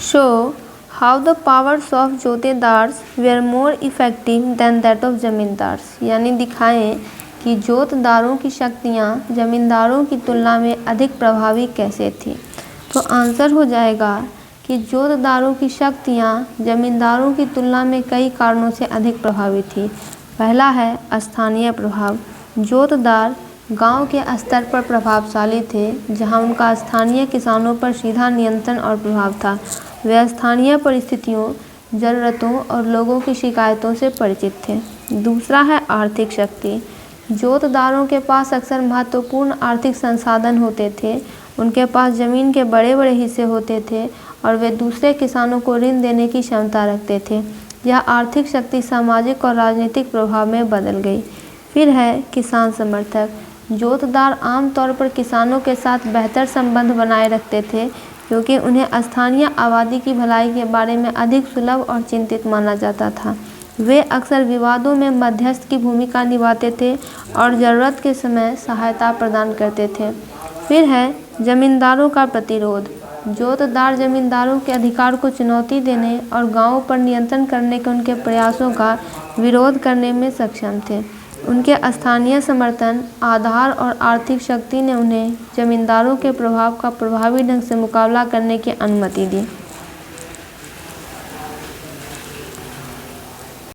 Show how the powers of jotedars were more effective than that of zamindars, यानी दिखाएं कि जोतदारों की शक्तियां जमींदारों की तुलना में अधिक प्रभावी कैसे थी। तो आंसर हो जाएगा कि जोतदारों की शक्तियां जमींदारों की तुलना में कई कारणों से अधिक प्रभावी थी। पहला है स्थानीय प्रभाव। जोतदार गांव के स्तर पर प्रभावशाली थे, जहां उनका स्थानीय किसानों पर सीधा नियंत्रण और प्रभाव था। वे स्थानीय परिस्थितियों, ज़रूरतों और लोगों की शिकायतों से परिचित थे। दूसरा है आर्थिक शक्ति। जोतदारों के पास अक्सर महत्वपूर्ण आर्थिक संसाधन होते थे। उनके पास ज़मीन के बड़े बड़े हिस्से होते थे और वे दूसरे किसानों को ऋण देने की क्षमता रखते थे। यह आर्थिक शक्ति सामाजिक और राजनीतिक प्रभाव में बदल गई। फिर है किसान समर्थक। जोतदार आमतौर पर किसानों के साथ बेहतर संबंध बनाए रखते थे, क्योंकि उन्हें स्थानीय आबादी की भलाई के बारे में अधिक सुलभ और चिंतित माना जाता था। वे अक्सर विवादों में मध्यस्थ की भूमिका निभाते थे और ज़रूरत के समय सहायता प्रदान करते थे। फिर है जमींदारों का प्रतिरोध। जोतदार जमींदारों के अधिकार को चुनौती देने और गांवों पर नियंत्रण करने के उनके प्रयासों का विरोध करने में सक्षम थे। उनके स्थानीय समर्थन, आधार और आर्थिक शक्ति ने उन्हें जमींदारों के प्रभाव का प्रभावी ढंग से मुकाबला करने की अनुमति दी।